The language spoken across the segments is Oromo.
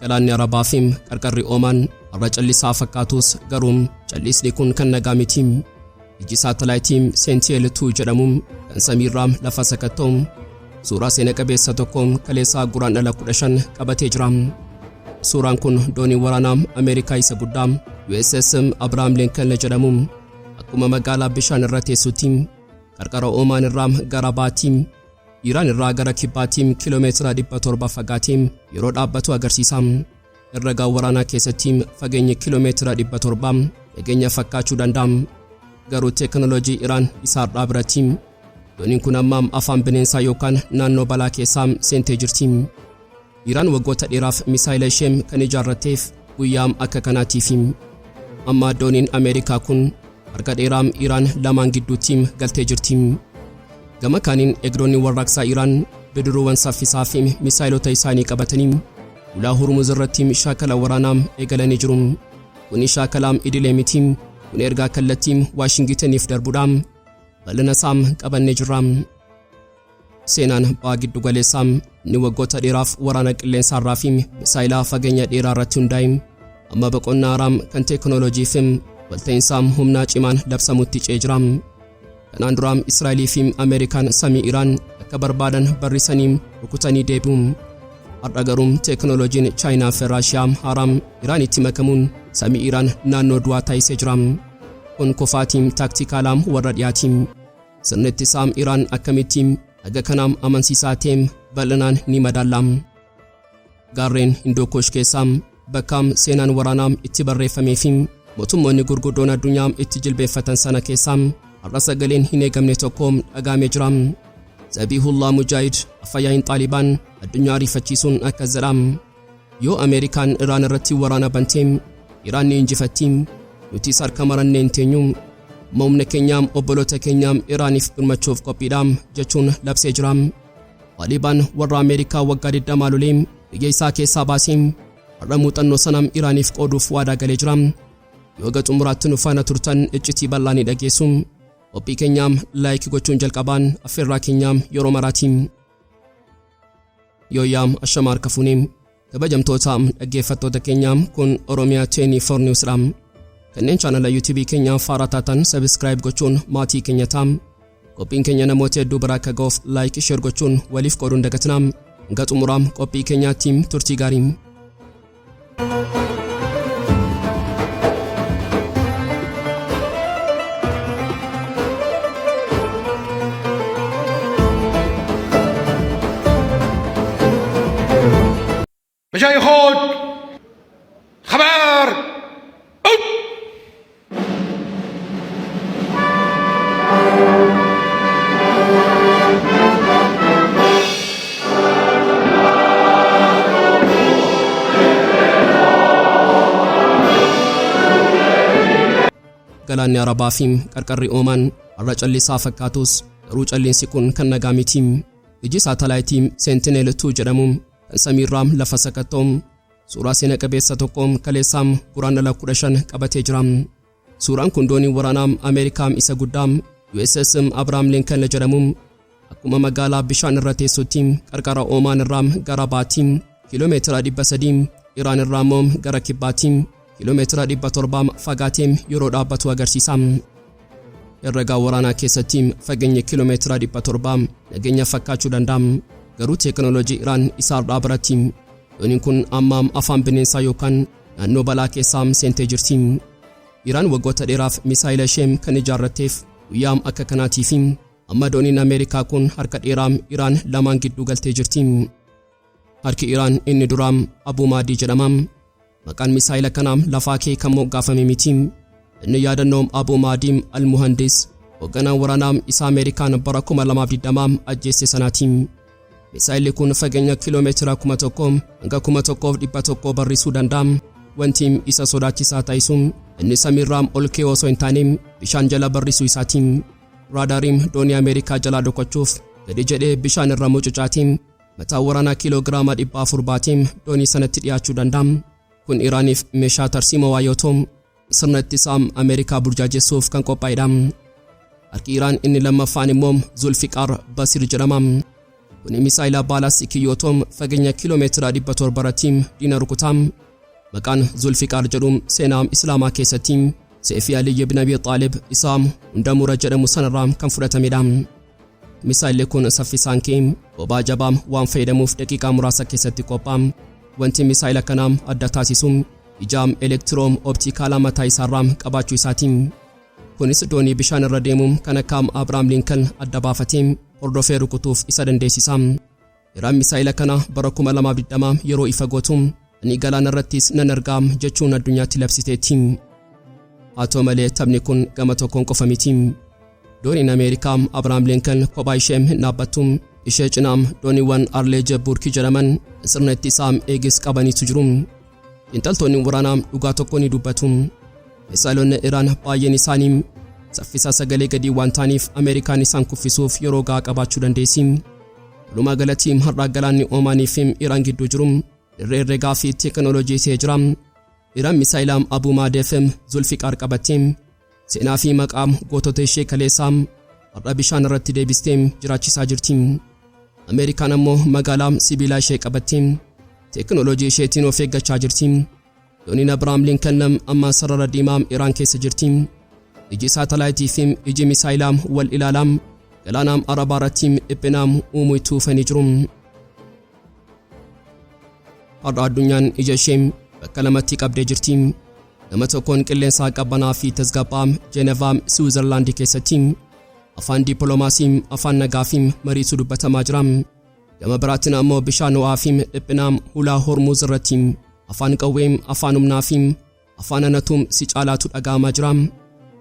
galaanni Arabaa fi qarqarri Oomaan har'a callisaa fakkaatus garuu callisni kun kan nagaa miti. Iji saatalaayitii Seentee jedhamu kan Samii Iraan lafa sakatta'u suuraa seena qabeessa tokko kaleessaa guraandhala 15 qabatee jira. Suuraan kun doonii waraanaa Ameerikaa isa guddaa USS Abraham Lincoln jedhamu akkuma magaalaa bishaan irra teessutti qarqara Oomaan irraa gara baatii Iraan irraa gara kibbaatiin kiiloomeetira 700 fagaatiin yeroo dhaabbatu agarsiisa. Herregaa waraanaa keessatti fageenyi kiiloomeetira 700 nageenya fakkaachuu danda'a. Garuu teeknooloojii Iraan isa Har'a biratti dooniin kun amma afaan bineensaa yookaan naannoo balaa keessaa seentee jirti. Iraan waggoota dheeraaf misaa'ila ishee kan ijaarratteef guyyaa akka kanaatiif amma dooniin Ameerikaa kun harka dheeraa Iraan lamaan gidduutti galtee jirti. Gama kaaniin eegdonni warraaqsaa Iraan bidiruuwwan saffisaa fi misaa'ilota isaanii qabatanii ulaa Hurmuz irratti shaakala waraanaa eegalanii jiru. Kun shaakala idilee miti. Kun ergaa kallattii Waashingitaniif darbuudhaan bal'ina isaa qabannee jira. Seenaan ba'aa giddu galeessaa ni waggoota dheeraaf waraana qilleensaa irraa fi misaa'ilaa fageenya dheeraa irratti hundaa'e amma boqonnaa haaraa kan teeknooloojii fi walta'iinsaa humnaa cimaan labsamutti ce'ee jira. Kanaan dura Israa'el fi Ameerikaan Samii Iraan akka barbaadan barrisanii rukutanii deebi'u. Har'a garuu teeknooloojiin Chaayinaa fi Raashiyaa haaraan Iraanitti makamuun Samii Iraan naannoo du'aa taasisee jira. Kun kufaatii taaktikaalaa warra dhiyaatii. Sirni ittisaa Iraan akkamitti haga kanaan amansiisaa ta'e bal'inaan ni madaalla. Gaarreen Hindookosh keessaa bakka seenaan waraanaa itti barreeffamee fi mootummoonni gurguddoon addunyaa itti jilbeeffatan sana keessaa har'a sagaleen hin eegamne tokko dhagaamee jira. Zabihullah Mujaahid afayyaa'in Taaliibaan addunyaa ariifachiisuun akkas jedha. Yoo Ameerikaan Iraan irratti waraana bantee Iraan ni injifatti. Nuti harka marannee hin teenyu. Humna keenyaam obboloota keenyaam Iraaniif birmachuuf qophiidha jechuun labsee jira. Taaliibaan warra Ameerikaa waggaa 20 lolee biyya isaa keessaa baasee har'a muuxannoo sana Iraaniif qooduuf waadaa galee jira. Yoo xumuraatti nu faana turtan iccitii bal'aa ni dhageessu. Qophii keenyaam laayik gochuun jalqabaan affeerraa keenyaam yeroo maraatiin. Yooyaam ashama harka fuunee kabajamtoota dhaggeeffattoota keenyaam kun Oromiyaa 24 Newsdha. Kanneen chaanala YouTube keenyaaf haaraa taatan subscribe gochuun maatii keenya taam. Qophiin keenya namoota hedduu biraa akka ga'uuf laayik share gochuun waliif qooduun dagatinaa. Hanga xumuraatti qophii keenyaatti turtii gaarii. بجای خود خبر galaanni Arabaa fi qarqarri Oomaan har'a callisaa fakkaatus garuu calliinsi kun kan nagaa miti. Iji saatalaayitii Seentee jedhamu kan Samii Iraan lafa sakatta'u suuraa seena qabeessa tokko kaleessaa guraandhala 15 qabatee jira. Suuraan kun doonii waraanaa Ameerikaa isa guddaa USS Abraham Lincoln jedhamu akkuma magaalaa bishaan irra teessutti qarqara Oomaan irraa gara baatii kiiloomeetira 300 Iraan irraa immoo gara kibbaatii kiiloomeetira 700 fagaateen yeroo dhaabbatu agarsiisa. Herregaa waraanaa keessatti fageenyi kiiloomeetira 700 nageenya fakkaachuu danda'a. Garuu teeknooloojii Iraan isa Har'a biratti dooniin kun amma afaan bineensaa yookaan naannoo balaa keessaa seentee jirti. Iraan waggoota dheeraaf misaa'ila ishee kan ijaarratteef guyyaa akka kanaatiif amma dooniin Ameerikaa kun harka dheeraa Iraan lamaan gidduu galtee jirti. Harki Iraan inni duraa Abuu Maadii jedhama. Maqaan misaa'ila kanaa lafaa kee kan moggaafame miti. Inni yaadannoo Abuu Maadii al-Muhandis hoogganaa waraanaa isa Ameerikaan bara 2020 ajjeesse sanaati. Misaa'illi kun fageenya kiiloomeetira 1000 hanga 1100 barrisuu danda'a. Wanti isa sodaachisaa taasisu inni samiirraa ol ka'ee osoo hin taane bishaan jala barrisuu isaati. Raadaariin doonii Ameerikaa jalaa dhokachuuf gadi jedhee bishaan irra mucucaatiin mataa waraanaa kiiloogiraama 400 baatiin doonii sanatti dhiyaachuu danda'a. Kun Iraaniif meeshaa tarsiimoo yoo ta'u sirna ittisaa Ameerikaa burjaajessuuf kan qophaa'edha. Harki Iraan inni lammaffaan immoo Zulfiqaar Basiir jedhama. kuni misaa'ila baalaastii kiyyootom fageenya kiiloomeetira 700 irratti diina rukutam maqaan Zulfiqaar jedhum seenaa islaamaa keessatti Seefii Aliyyi ibn Abi Xaalib isaam hunda mura jedhamu sanarraa kan fudhatamedha. Misaa'illi kun saffisaan ka'ee bobaa jabaam waan fayyadamuuf daqiiqaa muraasa keessatti qophaa'am. Wanti misaa'ila kanaam adda taasisum ijaam elektiroom optiikaalaa mataa isaarraa qabaachuu isaatiin. Kunis doonii bishaan irra deemuun kan akka Abrahaam Lincoln adda baafatee hordofee rukutuuf isa dandeessisa. Iraan misaa'ila kana bara 2020 yeroo ifa gootum ani galaana irrattis nan argaam jechuun addunyaatti labsiteetti. Haa ta'u malee taphni kun gama tokkoon qofa miti. Dooniin Ameerikaa Abrahaam Lincoln kophaa ishee hin dhaabbattu. Ishee cinaam dooniiwwan Arlee Jabbuurkii jedhaman sirna ittisaa eegis qabaniitu jiru. Xiinxaltoonni waraanaa dhugaa tokko ni dubbatu. Misaa'ilonni Iraan baay'een isaanii saffisa sagalee gadi waan ta'aniif Ameerikaan isaan kuffisuuf yeroo gahaa qabaachuu dandeessi. Walumaa galatti har'a galaanni Oomaanii fi Iraan gidduu jiru dirree herreegaa fi teeknooloojii ta'ee jira. Iraan misaa'ilaam Abuu Maadeef Zulfiqaar qabattee seenaa fi maqaa gootota ishee kaleessaa har'a bishaan irratti deebistee jiraachisaa jirti. Ameerikaan ammoo magaalaa sibiilaa ishee qabattee teeknooloojii isheetiin of eeggachaa jirti. Dooniin Abrahaam Lincoln amma sarara diimaa Iraan keessa jirti. Iji saatalaayitii fi iji misaa'ilaa wal ilaalaam galaanaam Arabaa irratti dhiphinaam uumuu itti fufanii jiru. Har'a addunyaan ija ishee bakka lamatti qabdee jirti. Gama tokkoon qilleensaa qabbanaa fi tasgabbaa Jeenevaa Siwiizerlaand keessatti afaan dippiloomaasii afaan nagaa fi mariitu dubbatamaa jira. Gama biraatiin ammoo bishaan ho'aa fi dhiphinaam hulaa Hormuuz irratti afaan qawwee afaan humnaa fi afaan anatuum si caalaatu dhaga'amaa jira.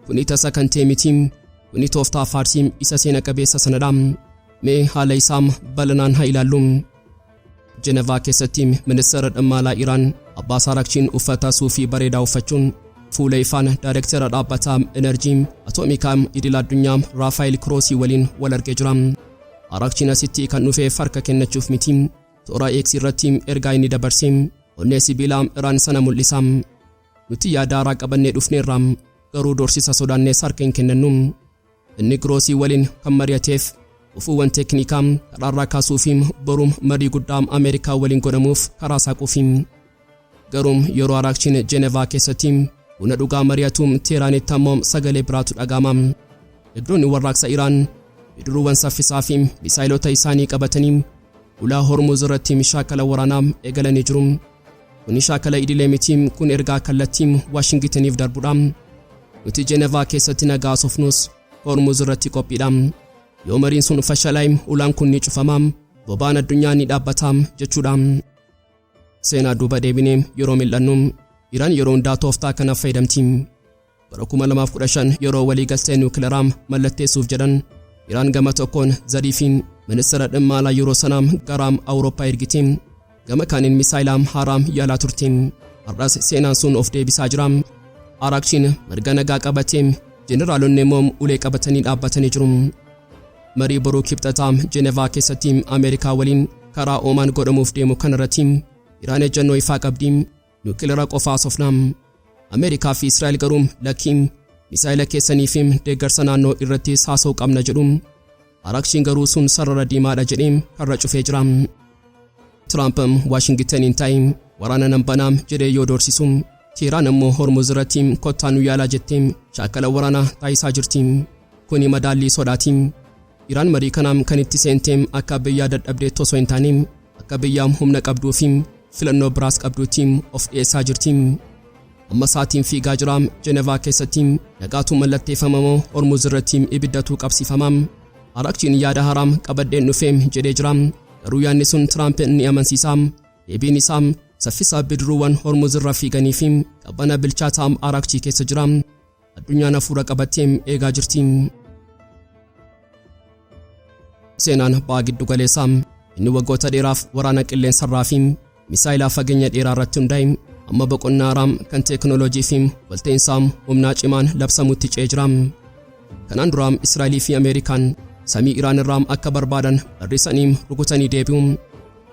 Kuni tasa kan ta'e miti. Kuni tooftaa faarsii isa seena qabeessa sanadha. Mee haala isaa bal'inaan haa ilaallu. Jeenevaa keessatti ministeera dhimma alaa Iraan Abbaas Arakchiin uffata suufii bareedaa uffachuun fuula ifaan daayirektara dhaabbata enerjii atoomikaa idil addunyaa Raafaayil Kiroosii waliin wal argee jira. Arakchiin asitti kan dhufeef harka kennachuuf miti. Toora X irratti ergaa inni dabarsee onnee sibiilaa Iraan sana mul'isa. Nuti yaada haaraa qabannee dhufneerra garuu doorsisa sodaannees harka hin kennannu. Inni Kiroosii waliin kan mari'ateef ufuuwwan teeknikaa karaarraa kaasuu fi boruum marii guddaa Ameerikaa waliin godhamuuf karaa saaquufi. Garuu yeroo Arakchiin Jeenevaa keessatti buna dhugaa mari'atuun Teeraanitti ammoo sagalee biraatu dhaga'ama. Eegdonni warraaqsa Iraan bidiruuwwan saffisaa fi misaa'ilota isaanii qabatanii ulaa Hormuuz irratti shaakala waraanaa eegalanii jiru. Kuni shaakala idilee miti, kun ergaa kallattii Waashingitaniif darbudha. Nuti Jeenevaa keessatti nagaa sofnus Hormuuz irratti qophiidha. Yoo mariin sun fashalaa'e ulaan kun ni cufama, boba'aan addunyaa ni dhaabbata jechuudha. Seenaa duuba deebinee yeroo mil'annu Iraan yeroo hundaa tooftaa kana fayyadamti. Bara 2015 yeroo waliigaltee niwukileeraa mallatteessuuf jedhan Iraan gama tokkoon zariifiin ministeera dhimma alaa yeroo sanaa gara Awurooppaa ergite. Gama kaaniin misaa'ilaa haaraa yaalaa turte. Har'as seenaan sun of deebisaa jira. Arakchiin marga nagaa qabatee jeneraalonni immoo ulee qabatanii dhaabbatanii jiru. Marii boruu kibxataa Jeenevaa keessatti Ameerikaa waliin karaa Oomaan godhamuuf deemu kanarratti Iraan ejjennoo ifaa qabdi. Niwukileera qofaa sofnaa. Ameerikaa fi Israa'el garuu lakkiin misaa'ila keessanii fi deeggarsa naannoo irratti haasa'uu qabna jedhu. Arakchiin garuu sun sarara diimaadha jedhee karra cufee jira. Tiraamp Waashingitaniin taa'ee waraana nan banaa jedhee yoo doorsisu Teeraan ammoo Hormuuz irratti kottaa nu yaalaa jettee shaakala waraanaa taasisaa jirti. Kuni madaallii sodaati. Iraan marii kanaan kan itti seentee akka biyyaa dadhabdeetti osoo hin taane akka biyyaa humna qabduu fi filannoo biraas qabduutti of dhiyeessaa jirti. Amma saatiin fiigaa jira. Jeenevaa keessatti nagaatu mallatteeffamamoo Hormuuz irratti ibiddatu qabsiifama. Arakchiin yaada haaraa qabadheen dhufee jedhee jira. Garuu yaadni sun Tiraamp ni amansiisa. Deebiin isaa saffisa bidiruuwwan Hormuuz irra fiiganii fi qabbana bilchaataa Arakchii keessa jira. Addunyaan hafuura qabattee eegaa jirti. Seenaan ba'aa giddu galeessaa inni waggoota dheeraaf waraana qilleensarraa fi misaa'ilaa fageenya dheeraa irratti hundaa'e amma boqonnaa haaraa kan teeknooloojii fi walta'iinsaa humnaa cimaan labsamutti ce'ee jira. Kanaan dura Israa'elii fi Ameerikaan Samii Iraan irraa akka barbaadan barreessanii rukutanii deebi'u.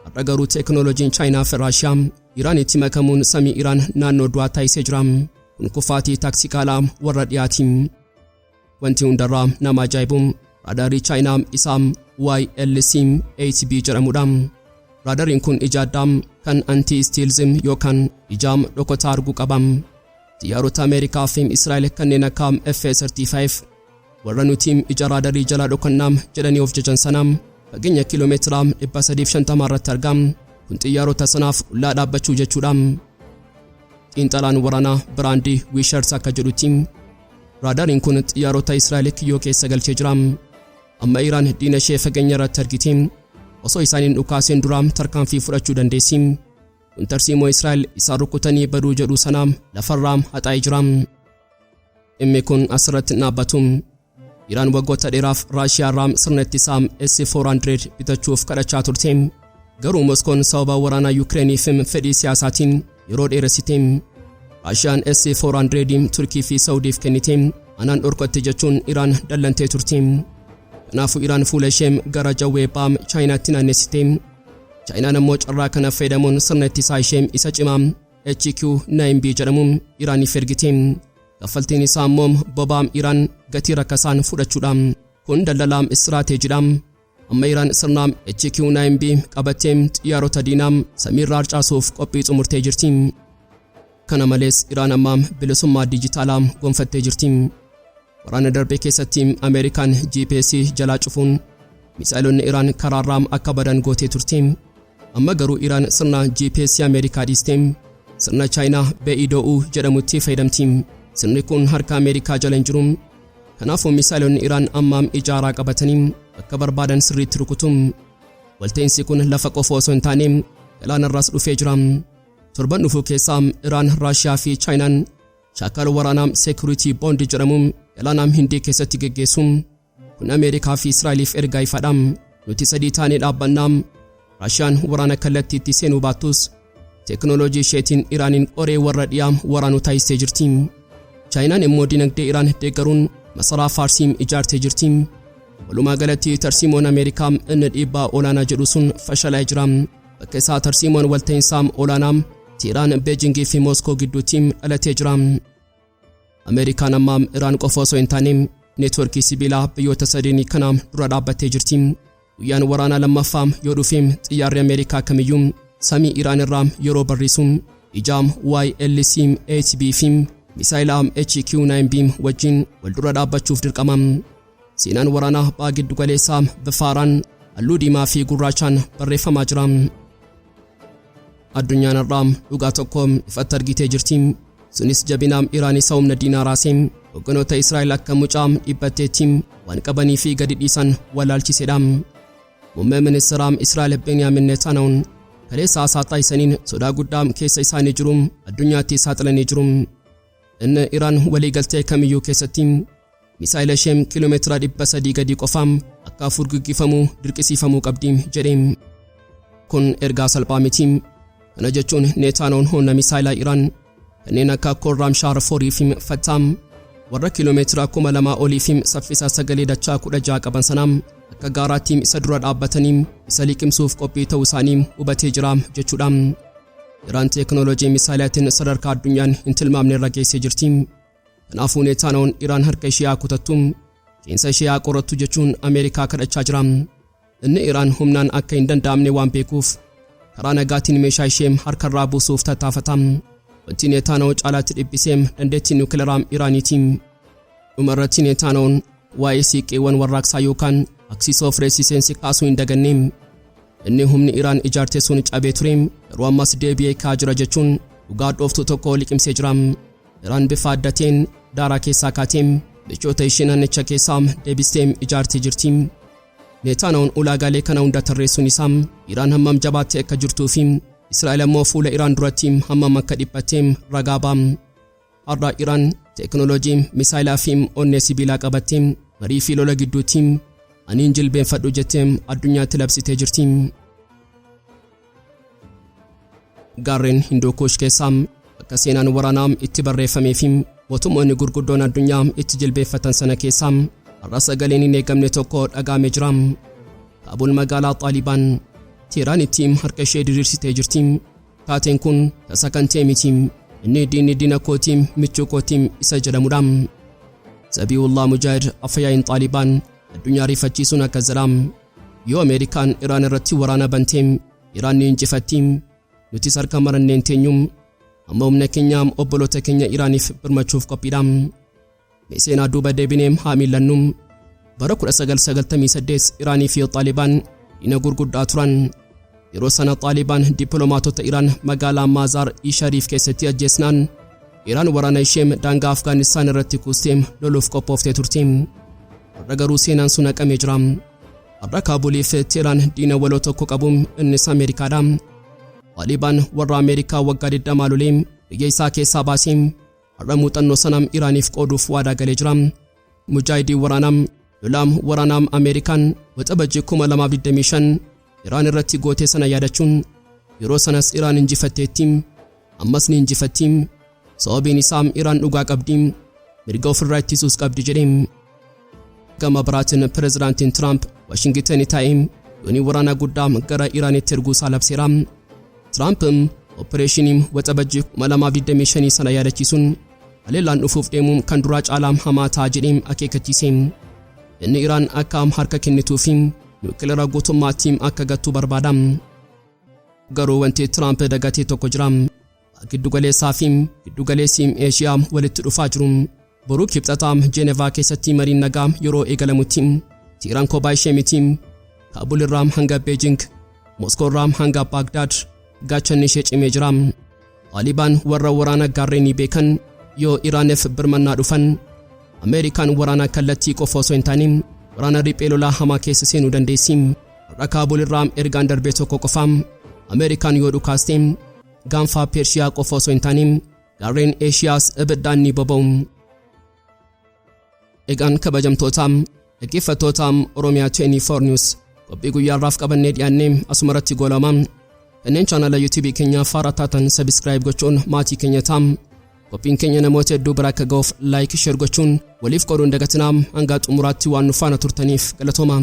Har'a garuu teeknooloojiin Chaayinaa fi Raashiyaa Iraanitti makamuun Samii Iraan naannoo du'aa taasisee jira. Kun kufaatii taaktikaala warra dhiyaati. Wanti hundarraa nama ajaa'ibu raadaarii Chaayinaa isaa YLC-8B jedhamudha. Raadariin kun ija addaa kan anti-stealthism yookaan ijaam dhokataa arguu qaba. Xiyyaarota Ameerikaa fi Israa'el kanneen akka F-35 warra nuti ija raadarii jala dhokannaa jedhanii of jajan sana fageenya kiiloomeetira 350 irratti argamu. Kun xiyyaarota sanaaf qullaa dhaabbachuu jechuudha. Xiinxalaan waraanaa Biraandii Wiishers akka jedhutti raadariin kun xiyyaarota Israa'el kiyyoo keessa galchee jira. Amma Iraan diina ishee fageenya irratti argite osoo isaaniin dhukaaseen dura tarkaanfii fudhachuu dandeessi. Kun tarsiimoo Israa'el isaan rukutanii baduu jedhu sana lafarraa haxaa'ee jira. Dhimmi kun asirratti dhaabbatu. Iraan waggoota dheeraaf Raashiyaa irraa sirna ittisaa S-400 bitachuuf kadhachaa turte. Garuu Moskoon sababa waraanaa Yukireeniif fedhii siyaasaatiin yeroo dheeressite. Raashiyaan S-400 Turkii fi Saawudiif kennite. Anaan dhorkatte jechuun Iraan dallantee turte. Kanaafuu Iraan fuula ishee gara jawwee Chaayinaatti naannessite. Chaayinaan ammoo carraa kana fayyadamuun sirna ittisaa ishee isa cimaa HQ-9B jedhamu Iraaniif ergite. Kaffaltiin isaa ammoo boba'aa Iraan gatii rakkasaan fudhachuudha. Kun daldala istiraateejiidha. Amma Iraan sirna HQ-9B qabattee xiyyaarota diinaa samii irraa harcaasuuf qophii xumurtee jirti. Kana malees Iraan amma bilisummaa dijitaalaa gonfattee jirti. Waraana darbee keessatti Ameerikaan GPS jalaa cufuun misaa'ilonni Iraan karaarraa akka badan gootee turte. Amma garuu Iraan sirna GPS Ameerikaa dhiiste. Sirna Chaayinaa BEIDOU jedhamutti fayyadamti. Sirni kun harka Ameerikaa jala hin jiru. Kanaafuu misaa'ilonni Iraan amma ijaaraa qabatanii akka barbaadan sirriitti rukutu. Walta'iinsi kun lafa qofa osoo hin taane galaanarraas dhufee jira. Torban dhufu keessaa Iraan, Raashiyaa fi Chaayinaan shaakala waraanaa Security Bond jedhamu galaana Hindii keessatti geggeessu. Kun Ameerikaa fi Israa'eliif ergaa ifaadha. Nuti sadii taanee dhaabbannaa. Raashiyaan waraana kallattiitti seenuu baattus teeknooloojii isheetiin Iraaniin qoree warra dhiyaa waraanuu taasistee jirti. Chaayinaan immoo dinagdee Iraan deeggaruun masaraa Faarsiim ijaartee jirti. Walumaa galatti tarsiimoon Ameerikaa inni dhiibbaa olaanaa jedhu sun fashalaa'ee jira. Bakka isaa tarsiimoon walta'iinsaa olaanaa Teheraan, Beejingii fi Mooskoo gidduutti dhalatee jira. Ameerikaan amma Iraan qofa osoo hin taane neetworkii sibiilaa biyyoota sadeenii kana dura dhaabbattee jirti. Guyyaan waraanaa lammaffaa yoo dhufe xiyyaarri Ameerikaa kamiyyuu Samii Iraan irraa yeroo barrisu ijaam YLC-8B fi misaa'ila HQ-9B wajjin wal dura dhaabbachuuf dirqama. Seenaan waraanaa ba'a giddu galeessaa bifaaraan halluu diimaa fi gurraachaan barreeffamaa jira. Addunyaan har'aa dhugaa tokko ifatti argitee jirti. Sunis jabina Iraan isa humna diinaa raasee hogganoota Israa'el akka mucaa dhibbatteetti waan qabanii fi gadi dhiisan walaalchiseedha. Muummee ministeera Israa'el Beniyaamin Netanyahuun kaleessa haasaa isaniin sodaa guddaa keessa isaanii jiru addunyaatti saaxilanii jiru. Inni Iraan waliigaltee kamiyyuu keessatti misaa'ila ishee kiiloomeetira 300 gadi qofaam akka furguggifamu dirqisiifamuu qabdi jedhe. Kun ergaa salphaa miti. Kana jechuun Netanyahuun humna misaa'ila Iraan kanneen akka Korraamshaar 4 fi Fattaam warra kiiloomeetira 2000 olii fi saffisa 9.16 qaban sanaa akka gaaraatti isa dura dhaabbatanii isa liqimsuuf qophii ta'uu isaanii hubatee jira jechuudha. Iraan teeknooloojii misaa'ilaatiin sadarkaa addunyaan hin tilmaamne irra geessee jirti. Kanaafuu Netanyahuun Iraan harka ishee haa kutattu, qeensa ishee haa qorattu jechuun Ameerikaa kadhachaa jira. Inni Iraan humnaan akka hin danda'amne waan beekuuf karaa nagaatiin meeshaa ishee harkarraa buusuuf tattaafata. Wanti Netanyahuun caalaatti dhibbisee dandeettii niwukileeraa Iraaniiti. Dhumarratti Netanyahuun waa'ee siiqqeewwan warraaqsaa yookaan Axis of Resistance kaasuu hin daganne. Inni humni Iraan ijaarte sun cabee ture, garuu ammas deebi'ee ka'aa jira jechuun dhugaa dhooftuu tokko liqimsee jira. Iraan bifa addateen daaraa keessaa kaatee michoota ishee naannicha keessaa deebistee ijaartee jirti. Netanyahuun ulaagaalee kana hunda tarreessuun isaa Iraan hammam jabaattee akka jirtuu fi Israa'el ammoo fuula Iraan duratti hammam akka dhiphattee ragaa ba'a. Har'a Iraan teeknooloojii misaa'ilaa fi onnee sibiilaa qabattee marii fi lola gidduutti aniin jilbeenfadhu jettee addunyaatti labsitee jirti. Gaarreen Hindookuush keessaa bakka seenaan waraanaa itti barreeffamee fi mootummoonni gurguddoon addunyaa itti jilbeeffatan sana keessaa har'a sagaleen hin eegamne tokko dhagaamee jira. Kaabul magaalaa Taaliibaan Teheraan itti harka ishee diriirsitee jirti. Taateen kun tasa kan ta'e miti. Inni diina kootii michuu kootii isa jedhamudha. Zabiihullah Mujaahid afyaa'in Taaliibaan addunyaa rifachiisuun akka jedha. yoo Ameerikaan Iraan irratti waraana banteem Iraan ni injifattiim nuti sarka maranneen teenyum amma humna keenyaam obboloota keenya Iraaniif birmachuuf qophiidhaam seenaa duuba deebineem haa miillannum bara 1998 Iraanii fi Taaliibaan diina gurguddaa turan yeroo sana Taaliibaan dippiloomaatota Iraan magaalaa Mazaar-i-Shariif keessatti ajjeesnaan Iraan waraana isheem daangaa Afgaanistaan irratti kuusteem loluuf qophooftee turteem har'a garuu seenaan sun haqamee jira har'a Kaabuliif Teheraan diina waloo tokko qabuun innis Ameerikaadha Taaliibaan warra Ameerikaa waggaa 20 loleem biyya isaa keessaa baaseem har'a muuxannoo sanam Iraaniif qooduuf waadaa galee jira mujaahidii waraanaam lolaam waraanaam Ameerikaan waxabajjii 2025 Iraan irratti gootee sana yaadachuun yeroo sanas Iraan injifatteettiim ammas ni injifattiim sababiin isaam Iraan dhugaa qabdiim mirga ofirraa ittisuus qabdi jedheem gama biraatiin pirezidaantiin Trump Washington taa'eem doonii waraanaa guddaa gara Iraanitti erguusaa labseera Trump opereeshiniin waxabajjii 2025 sana yaadachiisuun haleellaan dhufuuf deemuun kan duraa caalaam hamaa ta'a jedheem akeekkachiiseem inni Iraan akka harka kennituufiin nukleera guutummaattiin akka gattuu barbaadam garuu wanti Trump dagatee tokko jira giddugaleessiim Eeshiyaa walitti dhufaa jiru boruu kibxataam Jeenevaa keessatti mariin nagaa yeroo eegalamutti Tiiraan kophaa ishee mitiim Kaabul irraa hanga Beejing Moskoo irraa hanga Baagdaad gaachanni ishee cimee jira Taaliibaan warra waraana gaarreenii beekan yoo Iraaniif birmannaa dhufan Ameerikaan waraana kallattii qofa osoo hin taane waraana riphee lolaa hamaa keessa seenuu dandeessiim har'a Kaabul irraa ergaan darbee tokko qofaam Ameerikaan yoo dhukaasteem gaanfaa Pershiyaa qofa osoo hin taane gaarreen Eeshiyaas ibiddaan ni boba'u egaan kabajamtootaam dhaggeeffattootaam Oromiyaa 24 News qophii guyyaarraaf qabannee dhiyaannee asumarratti goolamaan kanneen chaanala YouTube keenyaa faara taatan subscribe gochuun maatii keenya taam qophiin keenya namoota hedduu bira akka ga'uuf like share gochuun waliif qooduun dagatinaam hanga xumuraatti waan nu faana turtaniif galatoomaa